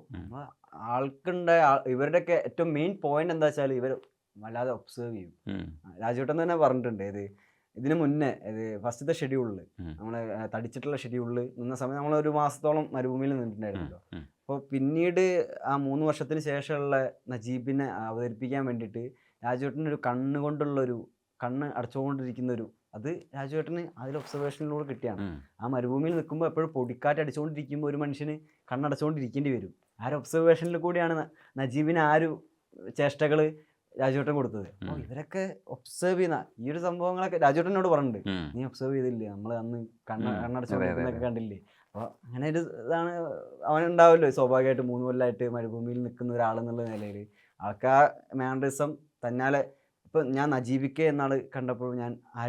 ഇവരുടെയൊക്കെ ഏറ്റവും മെയിൻ പോയിന്റ് എന്താ വെച്ചാൽ ഇവർ വല്ലാതെ ഒബ്സർവ് ചെയ്യും. രാജുവേട്ടൻ തന്നെ പറഞ്ഞിട്ടുണ്ട്, ഇതിന് മുന്നേ ഫസ്റ്റത്തെ ഷെഡ്യൂളിൽ നമ്മൾ തടിച്ചിട്ടുള്ള ഷെഡ്യൂളിൽ നിന്ന സമയം നമ്മൾ 1 മാസത്തോളം മരുഭൂമിയിൽ നിന്നിട്ടുണ്ടായിരുന്നല്ലോ. അപ്പോൾ പിന്നീട് ആ 3 വർഷത്തിന് ശേഷമുള്ള നജീബിനെ അവതരിപ്പിക്കാൻ വേണ്ടിയിട്ട് രാജുവേട്ടനൊരു കണ്ണുകൊണ്ടുള്ളൊരു കണ്ണ് അടച്ചുകൊണ്ടിരിക്കുന്നൊരു അത് രാജുവേട്ടന് അതിൽ ഒബ്സർവേഷനിലൂടെ കിട്ടിയാണ്. ആ മരുഭൂമിയിൽ നിൽക്കുമ്പോൾ എപ്പോഴും പൊടിക്കാറ്റ് അടിച്ചുകൊണ്ടിരിക്കുമ്പോൾ ഒരു മനുഷ്യന് കണ്ണടച്ചുകൊണ്ടിരിക്കേണ്ടി വരും. ആ ഒരു ഒബ്സർവേഷനിൽ കൂടിയാണ് നജീബിന് ആ ഒരു ചേഷ്ടകൾ രാജുവേട്ടൻ കൊടുത്തത്. അപ്പോൾ ഇവരൊക്കെ ഒബ്സർവ് ചെയ്യുന്ന ഈ ഒരു സംഭവങ്ങളൊക്കെ രാജുവേട്ടനോട് പറഞ്ഞിട്ടുണ്ട്, നീ ഒബ്സർവ് ചെയ്തില്ലേ, നമ്മൾ അന്ന് കണ്ണടച്ചൊക്കെ കണ്ടില്ലേ. അപ്പോൾ അങ്ങനെ ഒരു ഇതാണ് അവനുണ്ടാവുമല്ലോ സ്വാഭാവികമായിട്ട്. 3 കൊല്ലമായിട്ട് മരുഭൂമിയിൽ നിൽക്കുന്ന ഒരാളെന്നുള്ള നിലയിൽ ആൾക്ക് ആ മാനറിസം തന്നാലെ. ഇപ്പം ഞാൻ നജീബിക്കെ എന്നാൾ കണ്ടപ്പോൾ ഞാൻ ആ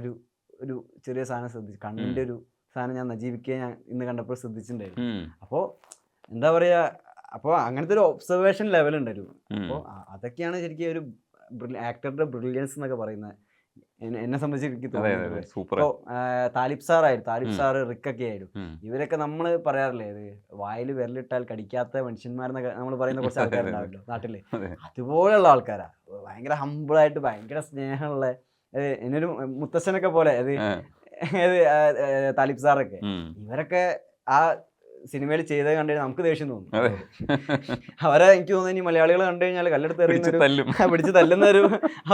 ഒരു ചെറിയ സാധനം ശ്രദ്ധിച്ചു, കണ്ണിൻ്റെ ഒരു സാധനം ഞാൻ നജീബിക്കെ ഞാൻ ഇന്ന് കണ്ടപ്പോൾ ശ്രദ്ധിച്ചിട്ടുണ്ടായിരുന്നു. അപ്പോൾ എന്താ പറയുക, അപ്പോൾ അങ്ങനത്തെ ഒരു ഒബ്സർവേഷൻ ലെവൽ ഉണ്ടായിരുന്നു. അപ്പോൾ അതൊക്കെയാണ് ശരിക്കും ഒരു ആക്ടറുടെ ബ്രില്യൻസ് എന്നൊക്കെ പറയുന്നത് എന്നെ സംബന്ധിച്ച് എനിക്ക് തോന്നുന്നത്. ഇപ്പോൾ താലിബ് സാറ് റിക്കൊക്കെ ആയിരുന്നു. ഇവരൊക്കെ നമ്മൾ പറയാറില്ലേ, ഇത് വായിൽ വിരലിട്ടാൽ കടിക്കാത്ത മനുഷ്യന്മാരെന്നൊക്കെ നമ്മൾ പറയുന്ന കുറച്ച് ആൾക്കാരുണ്ടാവല്ലോ നാട്ടില്. അതുപോലെയുള്ള ആൾക്കാരാ, ഭയങ്കര ഹമ്പിളായിട്ട് ഭയങ്കര സ്നേഹമുള്ള, എന്നൊരു മുത്തശ്ശനൊക്കെ പോലെ താലിബ് സാറൊക്കെ. ഇവരൊക്കെ ആ സിനിമയിൽ ചെയ്തത് കണ്ടു നമുക്ക് ദേഷ്യം തോന്നും. അവരെ എനിക്ക് തോന്നുന്നു ഇനി മലയാളികൾ കണ്ടു കഴിഞ്ഞാൽ കല്ലെടുത്ത് പിടിച്ച് തല്ലുന്ന ഒരു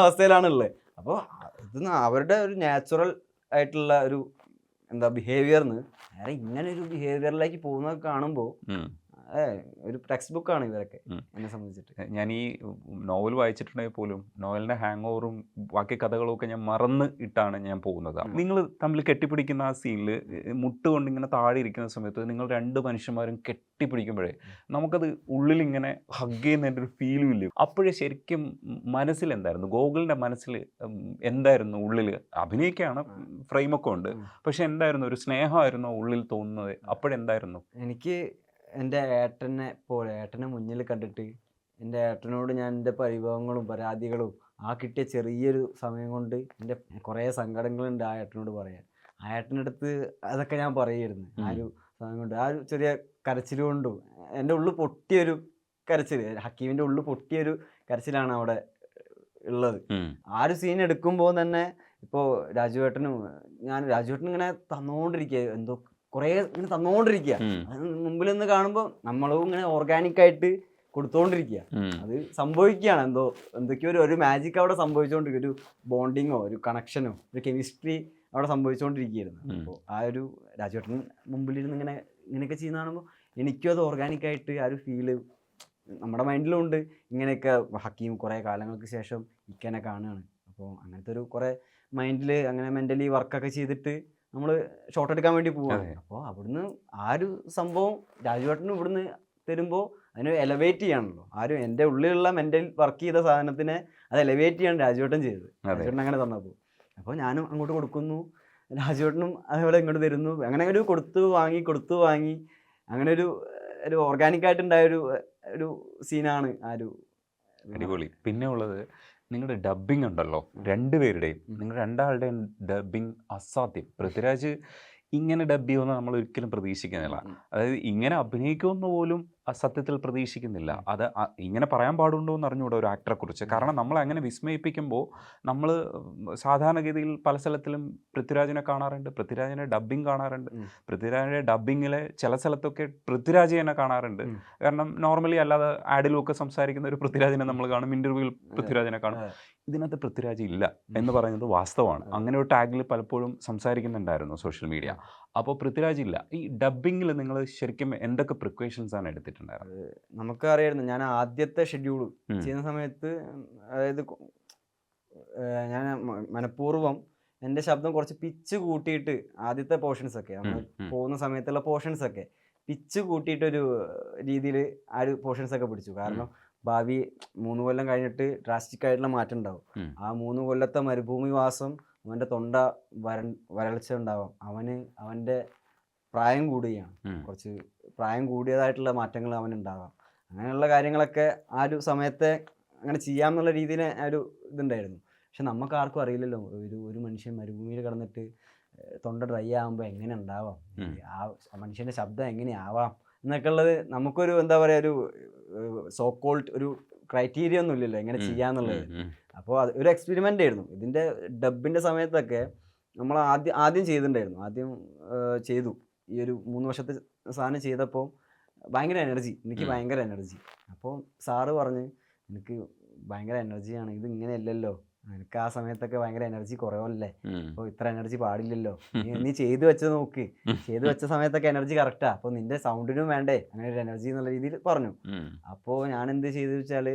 അവസ്ഥയിലാണുള്ളത്. അപ്പോൾ ഇത് അവരുടെ ഒരു നാച്ചുറൽ ആയിട്ടുള്ള ഒരു എന്താ ബിഹേവിയർന്ന് നേരെ ഇങ്ങനെ ഒരു ബിഹേവിയറിലേക്ക് പോകുന്നത് കാണുമ്പോൾ ഒരു ടെക്സ്റ്റ് ബുക്കാണ് ഇവരൊക്കെ എന്നെ സംബന്ധിച്ചിട്ട്. ഞാൻ ഈ നോവൽ വായിച്ചിട്ടുണ്ടെങ്കിൽ പോലും നോവലിൻ്റെ ഹാങ് ഓവറും ബാക്കി കഥകളും ഒക്കെ ഞാൻ മറന്ന് ഇട്ടാണ് ഞാൻ പോകുന്നത്. നിങ്ങൾ തമ്മിൽ കെട്ടിപ്പിടിക്കുന്ന ആ സീനിൽ മുട്ടുകൊണ്ട് ഇങ്ങനെ താഴെ ഇരിക്കുന്ന സമയത്ത് നിങ്ങൾ 2 മനുഷ്യന്മാരും കെട്ടിപ്പിടിക്കുമ്പോഴേ നമുക്കത് ഉള്ളിൽ ഇങ്ങനെ ഹഗ് ചെയ്യുന്നതിൻ്റെ ഒരു ഫീലും ഇല്ല. അപ്പോഴേ ശരിക്കും മനസ്സിൽ എന്തായിരുന്നു, ഗോകുലിൻ്റെ മനസ്സിൽ എന്തായിരുന്നു ഉള്ളിൽ? അഭിനയിക്കുകയാണ്, ഫ്രെയിമൊക്കെ ഉണ്ട്, പക്ഷെ എന്തായിരുന്നു, ഒരു സ്നേഹമായിരുന്നോ ഉള്ളിൽ തോന്നുന്നത്? അപ്പോഴെന്തായിരുന്നു? എനിക്ക് എൻ്റെ ഏട്ടനെ മുന്നിൽ കണ്ടിട്ട് എൻ്റെ ഏട്ടനോട് ഞാൻ എൻ്റെ പരിഭവങ്ങളും പരാതികളും ആ കിട്ടിയ ചെറിയൊരു സമയം കൊണ്ട് എൻ്റെ കുറേ സങ്കടങ്ങളുണ്ട് ആ ഏട്ടനോട് പറയാൻ. ആ ഏട്ടൻ്റെ അടുത്ത് അതൊക്കെ ഞാൻ പറയുമായിരുന്നു. ആ ഒരു സമയം കൊണ്ട് ആ ഒരു ചെറിയ കരച്ചിൽ കൊണ്ടും എൻ്റെ ഉള്ളിൽ പൊട്ടിയൊരു കരച്ചിൽ, ഹക്കീമിൻ്റെ ഉള്ളിൽ പൊട്ടിയൊരു കരച്ചിലാണ് അവിടെ ഉള്ളത്. ആ ഒരു സീൻ എടുക്കുമ്പോൾ തന്നെ ഇപ്പോൾ രാജുവേട്ടനും രാജുവേട്ടൻ ഇങ്ങനെ തന്നുകൊണ്ടിരിക്കുക, എന്തോ കുറേ ഇങ്ങനെ തന്നുകൊണ്ടിരിക്കുക. അത് മുമ്പിൽ നിന്ന് കാണുമ്പോൾ നമ്മളും ഇങ്ങനെ ഓർഗാനിക്കായിട്ട് കൊടുത്തുകൊണ്ടിരിക്കുക. അത് സംഭവിക്കുകയാണ്, എന്തൊക്കെയോ ഒരു മാജിക് അവിടെ സംഭവിച്ചുകൊണ്ടിരിക്കുക, ഒരു ബോണ്ടിങ്ങോ ഒരു കണക്ഷനോ ഒരു കെമിസ്ട്രി അവിടെ സംഭവിച്ചുകൊണ്ടിരിക്കുകയായിരുന്നു. അപ്പോൾ ആ ഒരു രാജുവേട്ടൻ മുമ്പിലിരുന്ന് ഇങ്ങനെയൊക്കെ ചെയ്യുന്ന കാണുമ്പോൾ എനിക്കും അത് ഓർഗാനിക്കായിട്ട് ആ ഒരു ഫീല് നമ്മുടെ മൈൻഡിലും ഉണ്ട് ഇങ്ങനെയൊക്കെ ഹക്കീം കുറേ കാലങ്ങൾക്ക് ശേഷം ഇക്കനെ കാണുകയാണ്. അപ്പോൾ അങ്ങനത്തെ ഒരു കുറേ മൈൻഡിൽ അങ്ങനെ മെൻ്റലി വർക്കൊക്കെ ചെയ്തിട്ട് നമ്മൾ ഷോട്ട് എടുക്കാൻ വേണ്ടി പോവുകയാണ്. അപ്പോൾ അവിടുന്ന് ആ ഒരു സംഭവം രാജുവേട്ടനും ഇവിടുന്ന് തരുമ്പോൾ അതിനെ എലവേറ്റ് ചെയ്യാണല്ലോ. ആരും എൻ്റെ ഉള്ളിലുള്ള മെൻ്റൽ വർക്ക് ചെയ്ത സാധനത്തിനെ അത് എലവേറ്റ് ചെയ്യാണ് രാജുവേട്ടൻ ചെയ്തത്. രാജുവേട്ടൻ അങ്ങനെ തന്നപ്പോൾ അപ്പോൾ ഞാനും അങ്ങോട്ട് കൊടുക്കുന്നു, രാജുവേട്ടനും അതേപോലെ ഇങ്ങോട്ട് തരുന്നു. അങ്ങനെ ഒരു കൊടുത്തു വാങ്ങി അങ്ങനെ ഒരു ഓർഗാനിക്കായിട്ടുണ്ടായ ഒരു സീനാണ് ആ ഒരു. അടിപൊളി. പിന്നെ ഉള്ളത് നിങ്ങളുടെ ഡബ്ബിംഗ് ഉണ്ടല്ലോ, രണ്ടുപേരുടെയും, നിങ്ങൾ രണ്ടാളുടെയും ഡബ്ബിംഗ് അസാധ്യം. പൃഥ്വിരാജ് ഇങ്ങനെ ഡബ് ചെയ്യുമെന്ന് നമ്മൾ ഒരിക്കലും പ്രതീക്ഷിക്കുന്നില്ല. അതായത് ഇങ്ങനെ അഭിനയിക്കുമെന്ന് പോലും സത്യത്തിൽ പ്രതീക്ഷിക്കുന്നില്ല. അത് ഇങ്ങനെ പറയാൻ പാടുണ്ടോ എന്ന് അറിഞ്ഞുകൂടാ ഒരു ആക്ടറെ കുറിച്ച്. കാരണം നമ്മൾ അങ്ങനെ വിസ്മയിപ്പിക്കുമ്പോൾ നമ്മൾ സാധാരണഗതിയിൽ പല സ്ഥലത്തിലും പൃഥ്വിരാജിനെ കാണാറുണ്ട്, പൃഥ്വിരാജിനെ ഡബ്ബിങ് കാണാറുണ്ട്, പൃഥ്വിരാജിൻ്റെ ഡബ്ബിങ്ങിലെ ചില സ്ഥലത്തൊക്കെ പൃഥ്വിരാജ് തന്നെ കാണാറുണ്ട്. കാരണം നോർമലി അല്ലാതെ ആഡിലൊക്കെ സംസാരിക്കുന്ന ഒരു പൃഥ്വിരാജിനെ നമ്മൾ കാണും, ഇൻ്റർവ്യൂവിൽ പൃഥ്വിരാജിനെ കാണും. ഇതിനകത്ത് പൃഥ്വിരാജ് ഇല്ല എന്ന് പറയുന്നത് വാസ്തവമാണ്. അങ്ങനെ ഒരു ടാഗിൽ പലപ്പോഴും സംസാരിക്കുന്നുണ്ടായിരുന്നു സോഷ്യൽ മീഡിയ. അപ്പോൾ പൃഥ്വിരാജ് ഇല്ല. ഈ ഡബ്ബിങ്ങിൽ നിങ്ങൾ ശരിക്കും എന്തൊക്കെ പ്രിക്കോഷൻസ് ആണ് എടുത്തിട്ടുണ്ടായിരുന്നത്? നമുക്ക് അറിയായിരുന്നു, ഞാൻ ആദ്യത്തെ ഷെഡ്യൂൾ ചെയ്യുന്ന സമയത്ത്, അതായത് ഞാൻ മനഃപൂർവ്വം എൻ്റെ ശബ്ദം കുറച്ച് പിച്ച് കൂട്ടിയിട്ട് ആദ്യത്തെ പോർഷൻസൊക്കെ നമ്മൾ പോകുന്ന സമയത്തുള്ള പോർഷൻസൊക്കെ പിച്ച് കൂട്ടിയിട്ടൊരു രീതിയിൽ ആ ഒരു പോർഷൻസൊക്കെ പിടിച്ചു. കാരണം ഭാവി 3 കൊല്ലം കഴിഞ്ഞിട്ട് ഡ്രാസ്റ്റിക് ആയിട്ടുള്ള മാറ്റം ഉണ്ടാവും. ആ 3 കൊല്ലത്തെ മരുഭൂമിവാസം അവൻ്റെ തൊണ്ട വരൾച്ച ഉണ്ടാവാം, അവൻ്റെ പ്രായം കൂടുകയാണ്, കുറച്ച് പ്രായം കൂടിയതായിട്ടുള്ള മാറ്റങ്ങൾ അവനുണ്ടാവാം. അങ്ങനെയുള്ള കാര്യങ്ങളൊക്കെ ആ ഒരു സമയത്തെ അങ്ങനെ ചെയ്യാമെന്നുള്ള രീതിയിൽ ആ ഒരു ഇതുണ്ടായിരുന്നു. പക്ഷെ നമുക്ക് ആർക്കും അറിയില്ലല്ലോ ഒരു മനുഷ്യൻ മരുഭൂമിയിൽ കിടന്നിട്ട് തൊണ്ട ഡ്രൈ ആകുമ്പോൾ എങ്ങനെ ഉണ്ടാവാം, ആ മനുഷ്യൻ്റെ ശബ്ദം എങ്ങനെയാവാം എന്നൊക്കെ ഉള്ളത് നമുക്കൊരു എന്താ പറയുക, ഒരു സോ കോൾഡ് ഒരു ക്രൈറ്റീരിയ ഒന്നും ഇല്ലല്ലോ എങ്ങനെ ചെയ്യാന്നുള്ളത്. അപ്പോൾ അത് ഒരു എക്സ്പെരിമെൻ്റ് ആയിരുന്നു. ഇതിൻ്റെ ഡബിൻ്റെ സമയത്തൊക്കെ നമ്മൾ ആദ്യം ചെയ്തിട്ടുണ്ടായിരുന്നു. ആദ്യം ചെയ്തു ഈ ഒരു 3 വർഷത്തെ സാധനം ചെയ്തപ്പോൾ ഭയങ്കര എനിക്ക് ഭയങ്കര എനർജി. അപ്പോൾ സാറ് പറഞ്ഞ് എനിക്ക് ഭയങ്കര എനർജിയാണ്, ഇത് ഇങ്ങനെയല്ലല്ലോ, എനിക്ക് ആ സമയത്തൊക്കെ ഭയങ്കര എനർജി കുറവല്ലേ, അപ്പോൾ ഇത്ര എനർജി പാടില്ലല്ലോ, നീ ചെയ്തു വെച്ചത് നോക്ക്, ചെയ്തു വെച്ച സമയത്തൊക്കെ എനർജി കറക്റ്റാ, അപ്പോൾ നിന്റെ സൗണ്ടിനും വേണ്ടേ അങ്ങനെ ഒരു എനർജി എന്നുള്ള രീതിയിൽ പറഞ്ഞു. അപ്പോൾ ഞാൻ എന്ത് ചെയ്തു വെച്ചാൽ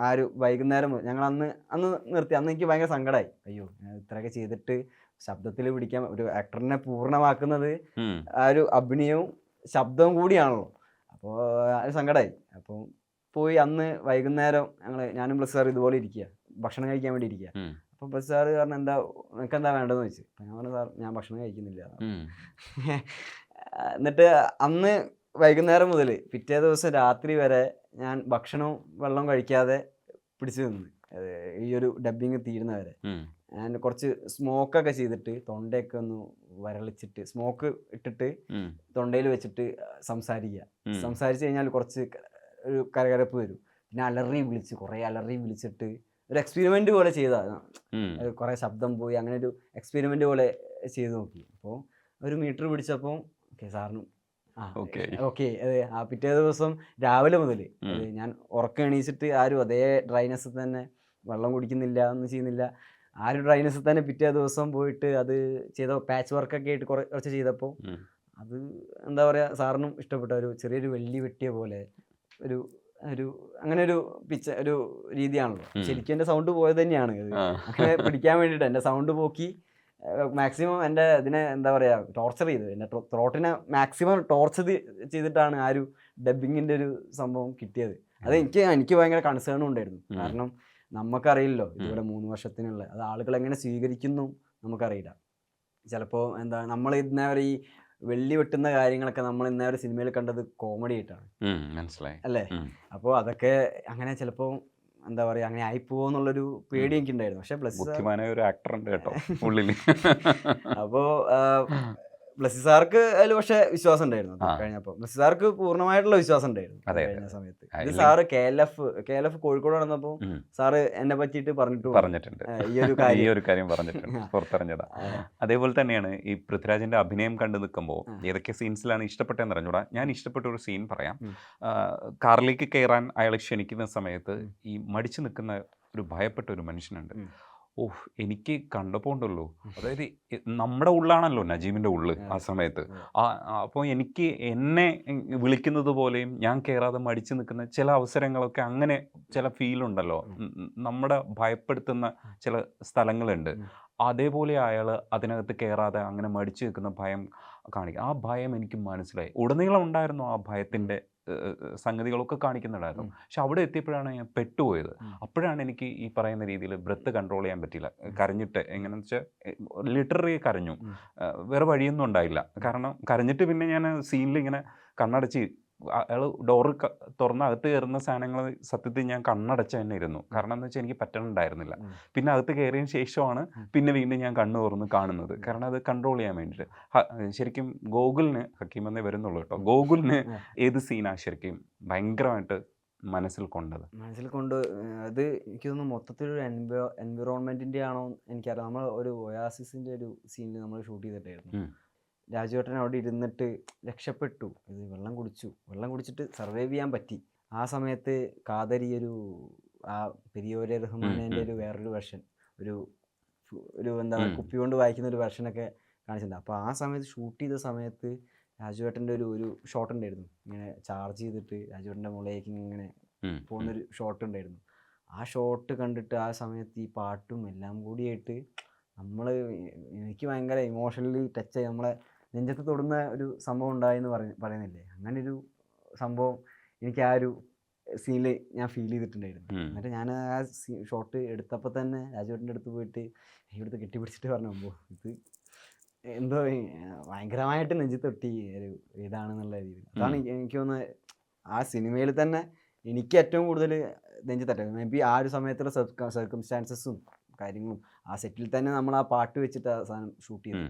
ആ ഒരു വൈകുന്നേരം ഞങ്ങൾ അന്ന് നിർത്തി. അന്ന് എനിക്ക് ഭയങ്കര സങ്കടമായി, അയ്യോ ഇത്രയൊക്കെ ചെയ്തിട്ട് ശബ്ദത്തിൽ പിടിക്കാൻ ഒരു ആക്ടറിനെ പൂർണ്ണമാക്കുന്നത് ആ ഒരു അഭിനയവും ശബ്ദവും കൂടിയാണല്ലോ. അപ്പോൾ അത് സങ്കടമായി. അപ്പോൾ പോയി അന്ന് വൈകുന്നേരം ഞാനും പ്ലസ് സാർ ഇതുപോലെ ഇരിക്കുക, ഭക്ഷണം കഴിക്കാൻ വേണ്ടി ഇരിക്കുക. അപ്പോൾ പ്ലസ് സാറ് കാരണം നിനക്ക് എന്താ വേണ്ടതെന്ന് ചോദിച്ചു. അപ്പം ഞാൻ പറഞ്ഞു സാർ ഞാൻ ഭക്ഷണം കഴിക്കുന്നില്ല. എന്നിട്ട് അന്ന് വൈകുന്നേരം മുതൽ പിറ്റേ ദിവസം രാത്രി വരെ ഞാൻ ഭക്ഷണവും വെള്ളവും കഴിക്കാതെ പിടിച്ചു നിന്ന് ഈ ഒരു ഡബ്ബിങ് തീരുന്നവരെ. ഞാൻ കുറച്ച് സ്മോക്കൊക്കെ ചെയ്തിട്ട് തൊണ്ടയൊക്കെ ഒന്ന് വരളിച്ചിട്ട് സ്മോക്ക് ഇട്ടിട്ട് തൊണ്ടയിൽ വെച്ചിട്ട് സംസാരിച്ച് കഴിഞ്ഞാൽ കുറച്ച് ഒരു കരകരപ്പ് വരും. പിന്നെ കുറേ അലറി വിളിച്ചിട്ട് ഒരു എക്സ്പെരിമെൻ്റ് പോലെ ചെയ്തതാണ്. കുറേ ശബ്ദം പോയി അങ്ങനെ ഒരു എക്സ്പെരിമെൻ്റ് പോലെ ചെയ്ത് നോക്കി. അപ്പോൾ ഒരു മീറ്റർ പിടിച്ചപ്പോൾ ഓക്കെ സാറിനും ഓക്കെ. അതെ, ആ പിറ്റേ ദിവസം രാവിലെ മുതൽ ഞാൻ ഉറക്കം എണീച്ചിട്ട് ആരും അതേ ഡ്രൈനെസ് തന്നെ, വെള്ളം കുടിക്കുന്നില്ല, ഒന്നും ചെയ്യുന്നില്ല, ആ ഒരു ഡ്രൈനെസ് തന്നെ പിറ്റേ ദിവസം പോയിട്ട് അത് ചെയ്ത പാച്ച് വർക്കൊക്കെ ആയിട്ട് കുറച്ച് ചെയ്തപ്പോൾ അത് എന്താ പറയുക സാറിനും ഇഷ്ടപ്പെട്ട ഒരു ചെറിയൊരു വെള്ളി വെട്ടിയ പോലെ ഒരു അങ്ങനെ ഒരു ഒരു രീതിയാണല്ലോ. ശരിക്കും എൻ്റെ സൗണ്ട് പോയത് തന്നെയാണ് അങ്ങനെ പിടിക്കാൻ വേണ്ടിയിട്ട്. എൻ്റെ സൗണ്ട് പോക്കി മാക്സിമം എൻ്റെ ഇതിനെ എന്താ പറയുക ടോർച്ചർ ചെയ്ത് എൻ്റെ ത്രോട്ടിനെ മാക്സിമം ടോർച്ചർ ചെയ്തിട്ടാണ് ആ ഒരു ഡബ്ബിങ്ങിൻ്റെ ഒരു സംഭവം കിട്ടിയത്. അത് എനിക്ക് ഭയങ്കര കൺസേണും ഉണ്ടായിരുന്നു. കാരണം നമുക്കറിയില്ലല്ലോ ഇതുപോലെ 3 വർഷത്തിനുള്ള അത് ആളുകൾ എങ്ങനെ സ്വീകരിക്കുന്നു നമുക്കറിയില്ല. ചിലപ്പോൾ എന്താ നമ്മൾ ഇന്നവരെ ഈ വെള്ളി വെട്ടുന്ന കാര്യങ്ങളൊക്കെ നമ്മൾ ഇന്നവരെ സിനിമയിൽ കണ്ടത് കോമഡി ആയിട്ടാണ്, മനസ്സിലായി അല്ലേ? അപ്പോൾ അതൊക്കെ അങ്ങനെ ചിലപ്പോൾ എന്താ പറയുക അങ്ങനെ ആയിപ്പോന്നുള്ളൊരു പേടി എനിക്കുണ്ടായിരുന്നു. പക്ഷെ ഒരു ആക്ടർ ഉണ്ട് കേട്ടോ ഉള്ളിൽ. അപ്പോൾ ബ്ലസ്സി സാർക്ക് അതിൽ പക്ഷെ വിശ്വാസം ഉണ്ടായിരുന്നു. കഴിഞ്ഞപ്പോൾ ബ്ലസ്സി സാർക്ക് പൂർണ്ണമായിട്ടുള്ള വിശ്വാസം ഉണ്ടായിരുന്നു കഴിഞ്ഞ സമയത്ത്. ഇത് സാറ് KLF കോഴിക്കോട് നടന്നപ്പോൾ സാറ് എന്നെ പറ്റിയിട്ട് പറഞ്ഞിട്ടുണ്ട് ഈ ഒരു കാര്യം പറഞ്ഞിട്ടുണ്ട്, പുറത്തറിഞ്ഞതാ. അതേപോലെ തന്നെയാണ് ഈ പൃഥ്വിരാജിന്റെ അഭിനയം കണ്ടു നിൽക്കുമ്പോൾ ഏതൊക്കെ സീൻസിലാണ് ഇഷ്ടപ്പെട്ടതെന്ന് അറിഞ്ഞൂടാ. ഞാൻ ഇഷ്ടപ്പെട്ട ഒരു സീൻ പറയാം. കാറിലേക്ക് കയറാൻ അയാൾ ക്ഷണിക്കുന്ന സമയത്ത് ഈ മടിച്ചു നിൽക്കുന്ന ഒരു ഭയപ്പെട്ട ഒരു മനുഷ്യനുണ്ട്. ഓഹ്! എനിക്ക് കണ്ടപ്പോൾ ഉണ്ടല്ലോ, അതായത് നമ്മുടെ ഉള്ളാണല്ലോ നജീമിൻ്റെ ഉള്ള് ആ സമയത്ത്. അപ്പോൾ എനിക്ക് എന്നെ വിളിക്കുന്നത് പോലെയും ഞാൻ കയറാതെ മടിച്ച് നിൽക്കുന്ന ചില അവസരങ്ങളൊക്കെ അങ്ങനെ ചില ഫീലുണ്ടല്ലോ. നമ്മുടെ ഭയപ്പെടുത്തുന്ന ചില സ്ഥലങ്ങളുണ്ട്. അതേപോലെ അയാൾ അതിനകത്ത് കയറാതെ അങ്ങനെ മടിച്ച് നിൽക്കുന്ന ഭയം കാണിക്കുക. ആ ഭയം എനിക്ക് മനസ്സിലായി. ഉടനീളം ഉണ്ടായിരുന്നു ആ ഭയത്തിൻ്റെ സംഗതികളൊക്കെ കാണിക്കുന്നുണ്ടായിരുന്നു. പക്ഷെ അവിടെ എത്തിയപ്പോഴാണ് ഞാൻ പെട്ടുപോയത്. അപ്പോഴാണ് എനിക്ക് ഈ പറയുന്ന രീതിയിൽ ബ്രെത്ത് കൺട്രോൾ ചെയ്യാൻ പറ്റിയില്ല. കരഞ്ഞിട്ട് എങ്ങനെയെന്ന് വെച്ചാൽ ലിറ്ററലി കരഞ്ഞു. വേറെ വഴിയൊന്നും ഉണ്ടായില്ല. കാരണം കരഞ്ഞിട്ട് പിന്നെ ഞാൻ സീനിൽ ഇങ്ങനെ കണ്ണടച്ച് അയാൾ ഡോറ് തുറന്ന് അകത്ത് കയറുന്ന സാധനങ്ങൾ സത്യത്തിൽ ഞാൻ കണ്ണടച്ച് തന്നെ ഇരുന്നു. കാരണം എന്ന് വെച്ചാൽ എനിക്ക് പറ്റണുണ്ടായിരുന്നില്ല. പിന്നെ അകത്ത് കയറിയതിന് ശേഷമാണ് പിന്നെ വീണ്ടും ഞാൻ കണ്ണ് തുറന്ന് കാണുന്നത്. കാരണം അത് കൺട്രോൾ ചെയ്യാൻ വേണ്ടിയിട്ട്. ശരിക്കും ഗോകുലിന് ഹക്കീം എന്നേ വരുന്നുള്ളൂ കേട്ടോ. ഗോകുലിന് ഏത് സീനാണ് ശരിക്കും ഭയങ്കരമായിട്ട് മനസ്സിൽ കൊണ്ടത്? മനസ്സിൽ കൊണ്ട് അത് എനിക്ക് തോന്നുന്നു മൊത്തത്തിലൊരു എൻവിറോൺമെൻറ്റിൻ്റെ ആണോ എനിക്കറിയാം. നമ്മൾ ഒരു ഒയാസിസിൻ്റെ ഒരു സീനിൽ നമ്മൾ ഷൂട്ട് ചെയ്തിട്ടായിരുന്നു. രാജുവേട്ടൻ അവിടെ ഇരുന്നിട്ട് രക്ഷപ്പെട്ടു, ഇത് വെള്ളം കുടിച്ചിട്ട് സർവൈവ് ചെയ്യാൻ പറ്റി. ആ സമയത്ത് കാതരി ആ പെരിയോരെ റഹ്മാനേൻ്റെ വേറൊരു വെർഷൻ, ഒരു എന്താ പറയുക, കുപ്പി കൊണ്ട് വായിക്കുന്ന ഒരു വെർഷനൊക്കെ കാണിച്ചിട്ടുണ്ട്. അപ്പോൾ ആ സമയത്ത് ഷൂട്ട് ചെയ്ത സമയത്ത് രാജുവേട്ടൻ്റെ ഒരു ഷോട്ട് ഉണ്ടായിരുന്നു, ഇങ്ങനെ ചാർജ് ചെയ്തിട്ട് രാജുവേട്ടൻ്റെ മുകളിലേക്ക് ഇങ്ങനെ പോകുന്നൊരു ഷോട്ട് ഉണ്ടായിരുന്നു. ആ ഷോട്ട് കണ്ടിട്ട് ആ സമയത്ത് ഈ പാട്ടും എല്ലാം കൂടിയായിട്ട് എനിക്ക് ഭയങ്കര ഇമോഷണലി ടച്ചായി. നമ്മളെ നെഞ്ചത്ത് തൊടുന്ന ഒരു സംഭവം ഉണ്ടായെന്ന് പറയുന്നില്ലേ, അങ്ങനെ ഒരു സംഭവം എനിക്ക് ആ ഒരു സീനിൽ ഞാൻ ഫീൽ ചെയ്തിട്ടുണ്ടായിരുന്നു. എന്നിട്ട് ഞാൻ ആ ഷോട്ട് എടുത്തപ്പോൾ തന്നെ രാജുവേട്ടൻ്റെ അടുത്ത് പോയിട്ട് എടുത്ത് കെട്ടിപ്പിടിച്ചിട്ട് പറഞ്ഞു, ഇത് എന്തോ ഭയങ്കരമായിട്ട് നെഞ്ചത്തൊട്ടി ഒരു ഇതാണെന്നുള്ള രീതിയിൽ. അതാണ് എനിക്ക് തോന്നുന്നത് ആ സിനിമയിൽ തന്നെ എനിക്ക് ഏറ്റവും കൂടുതൽ നെഞ്ചത്തട്ടത്. മേ ബി ആ ഒരു സമയത്തുള്ള സർക്കംസ്റ്റാൻസസും കാര്യങ്ങളും ആ സെറ്റിൽ തന്നെ നമ്മൾ ആ പാട്ട് വെച്ചിട്ട് ആ സാധനം ഷൂട്ട് ചെയ്തു.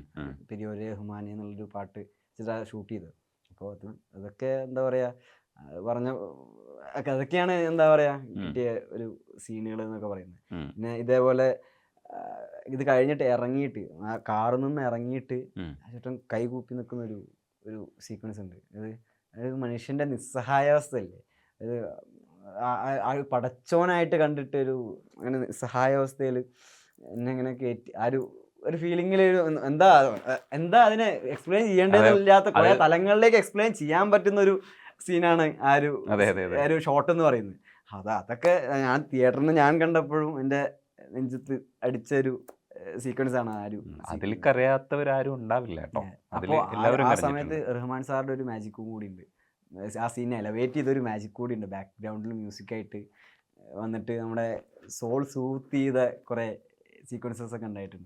പെരിയോരെ റഹ്മാനെ എന്നുള്ളൊരു പാട്ട് വെച്ചിട്ടാണ് ഷൂട്ട് ചെയ്തത്. അപ്പോൾ അതൊക്കെ എന്താ പറയുക, അതൊക്കെയാണ് എന്താ പറയുക കിട്ടിയ ഒരു സീനുകൾ എന്നൊക്കെ പറയുന്നത്. പിന്നെ ഇതേപോലെ ഇത് കഴിഞ്ഞിട്ട് ഇറങ്ങിയിട്ട് ആ കാറിൽ നിന്ന് ഇറങ്ങിയിട്ട് ചേട്ടൻ കൈ കൂപ്പി നിൽക്കുന്ന ഒരു സീക്വൻസ് ഉണ്ട്. അത് മനുഷ്യൻ്റെ നിസ്സഹായാവസ്ഥയല്ലേ, അത് പടച്ചോനായിട്ട് കണ്ടിട്ട് അങ്ങനെ നിസ്സഹായാവസ്ഥയിൽ എന്നെ ഇങ്ങനെ കയറ്റി ആ ഒരു ഫീലിങ്ങിൽ എന്താ അതിനെ എക്സ്പ്ലെയിൻ ചെയ്യേണ്ടതില്ലാത്ത കുറെ തലങ്ങളിലേക്ക് എക്സ്പ്ലെയിൻ ചെയ്യാൻ പറ്റുന്ന ഒരു സീനാണ് ആ ഒരു ഷോട്ട് എന്ന് പറയുന്നത്. അതൊക്കെ ഞാൻ തിയേറ്ററിൽ നിന്ന് ഞാൻ കണ്ടപ്പോഴും എൻ്റെ നെഞ്ചത്ത് അടിച്ചൊരു സീക്വൻസ് ആണ് അതിൽ കരയാത്തവരാരും ഉണ്ടാവില്ല കേട്ടോ. ആ സമയത്ത് റഹ്മാൻ സാറിന്റെ ഒരു മാജിക്കും കൂടി ഉണ്ട്. ആ സീനെ എലവേറ്റ് ചെയ്തൊരു മാജിക് കൂടി ഉണ്ട്. ബാക്ക്ഗ്രൗണ്ടിൽ മ്യൂസിക്കായിട്ട് വന്നിട്ട് നമ്മുടെ സോൾ സൂത്ത് ചെയ്ത കുറേ സീക്വൻസസ് ഒക്കെ ഉണ്ടായിട്ടുണ്ട്.